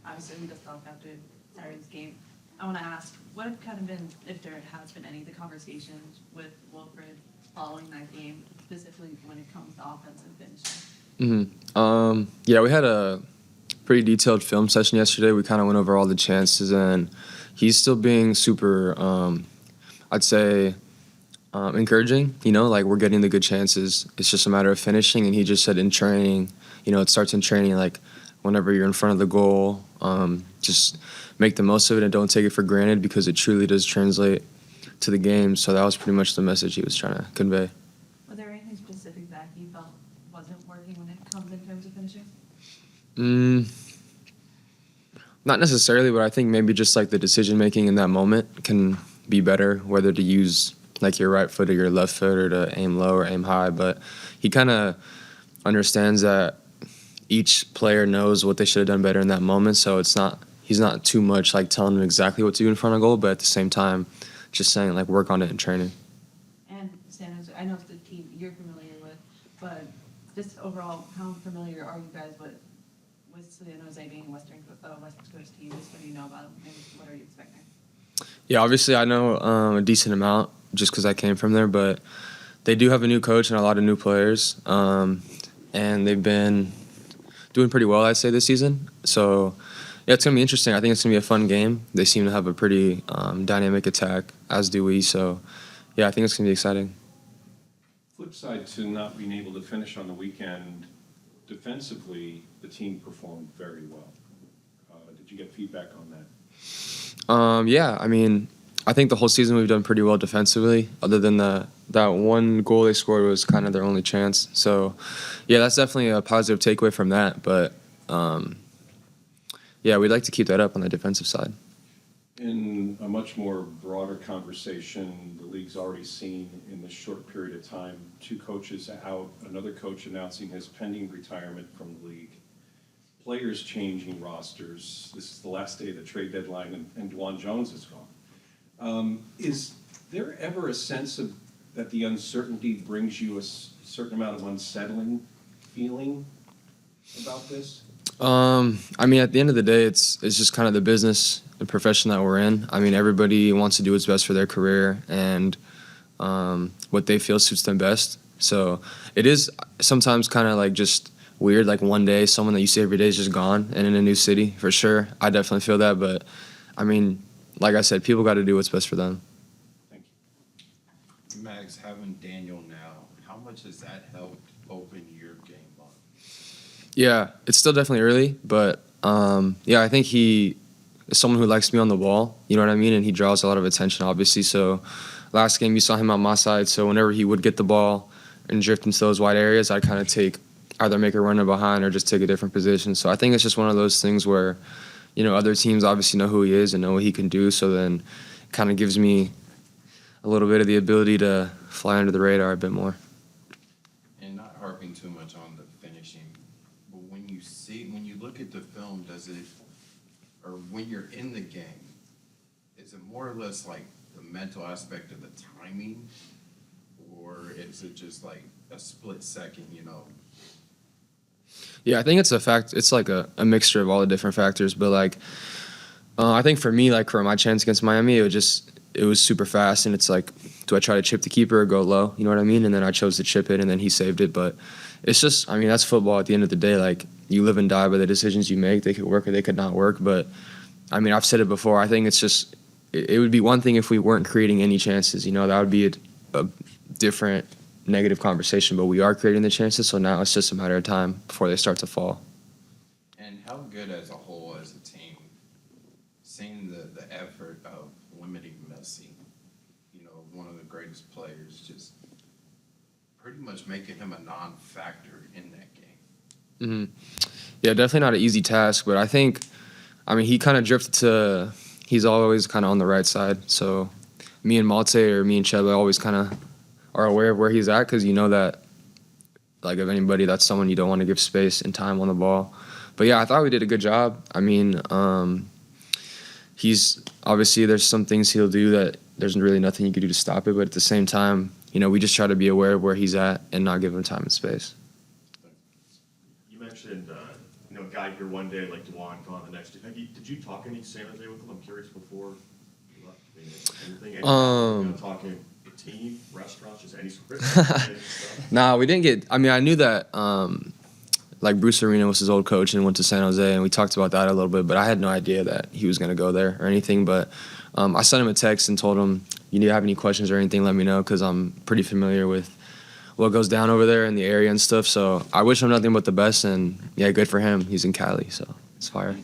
obviously we just talked after Saturday's game. I want to ask, what have kind of been, if there has been any, the conversations with Wilfred following that game, specifically when it comes to offensive finishing? Yeah, we had a pretty detailed film session yesterday. We kind of went over all the chances, and he's still being super, I'd say, encouraging. Like we're getting the good chances. It's just a matter of finishing. And he just said in training, it starts in training. Like whenever you're in front of the goal, just make the most of it and don't take it for granted because it truly does translate to the game. So that was pretty much the message he was trying to convey. Was there anything specific that you felt wasn't working when it comes in terms of finishing? Not necessarily, but I think maybe just like the decision making in that moment can be better, whether to use like your right foot or your left foot or to aim low or aim high. But he kind of understands that each player knows what they should have done better in that moment. So he's not too much like telling them exactly what to do in front of goal, but at the same time, just saying like work on it in training. And San Jose, I know it's the team you're familiar with, but just overall, how familiar are you guys with San Jose being a West Coast team? Just what do you know about them, and what are you expecting? Yeah, obviously I know a decent amount just because I came from there, but they do have a new coach and a lot of new players, and they've been doing pretty well, I'd say, this season. So, yeah, it's going to be interesting. I think it's going to be a fun game. They seem to have a pretty dynamic attack, as do we. So, yeah, I think it's going to be exciting. Flip side to not being able to finish on the weekend, defensively, the team performed very well. Did you get feedback on that? Yeah, I mean, I think the whole season we've done pretty well defensively. Other than that one goal they scored was kind of their only chance. So, yeah, that's definitely a positive takeaway from that. But, yeah, we'd like to keep that up on the defensive side. In a much more broader conversation, the league's already seen in this short period of time 2 coaches out, another coach announcing his pending retirement from the league, players changing rosters. This is the last day of the trade deadline, and Dwan Jones is gone. Is there ever a sense of that the uncertainty brings you a certain amount of unsettling feeling about this? I mean, at the end of the day, it's just kind of the business and profession that we're in. I mean, everybody wants to do what's best for their career and what they feel suits them best. So it is sometimes kind of like just weird, like one day someone that you see every day is just gone and in a new city, for sure. I definitely feel that, but I mean, like I said, people got to do what's best for them. Thank you. Max, having Daniel now, how much has that helped open your game up? Yeah, it's still definitely early, but yeah, I think he is someone who likes to be on the ball, you know what I mean? And he draws a lot of attention, obviously. So last game, you saw him on my side, so whenever he would get the ball and drift into those wide areas, I'd kind of either make a runner behind or just take a different position. So I think it's just one of those things where, other teams obviously know who he is and know what he can do, so then it kind of gives me a little bit of the ability to fly under the radar a bit more. And not harping too much on the finishing, but when you look at the film, or when you're in the game, is it more or less like the mental aspect of the timing, or is it just like a split second, Yeah, I think it's it's like a mixture of all the different factors, but like I think for me, like for my chance against Miami, it was super fast, and it's like, do I try to chip the keeper or go low? You know what I mean? And then I chose to chip it, and then he saved it. But it's just, I mean, that's football at the end of the day. Like, you live and die by the decisions you make. They could work or they could not work. But, I mean, I've said it before. I think it's just, it would be one thing if we weren't creating any chances. That would be a different negative conversation. But we are creating the chances, so now it's just a matter of time before they start to fall. And how good as a whole, as a team, seeing the effort of limiting Messi, one of the greatest players, just pretty much making him a non-factor in that game. Mm-hmm. Yeah, definitely not an easy task, but he kind of drifted he's always kind of on the right side. So me and Malte or me and Cheba always kind of are aware of where he's at, because that, like, of anybody, that's someone you don't want to give space and time on the ball. But yeah, I thought we did a good job. I mean, he's obviously, there's some things he'll do that there's really nothing you can do to stop it. But at the same time, we just try to be aware of where he's at and not give him time and space. You mentioned, guy here one day, like DeJuan, gone the next day. Did you talk any San Jose with him? I'm curious before you left. I mean, anything? Talking team, restaurants, just any sort of stuff? Nah, we didn't get. I mean, I knew that like Bruce Arena was his old coach and went to San Jose, and we talked about that a little bit. But I had no idea that he was gonna go there or anything. But I sent him a text and told him, "You need to have any questions or anything, let me know," because I'm pretty familiar with what goes down over there in the area and stuff. So I wish him nothing but the best, and yeah, good for him. He's in Cali, so it's fire.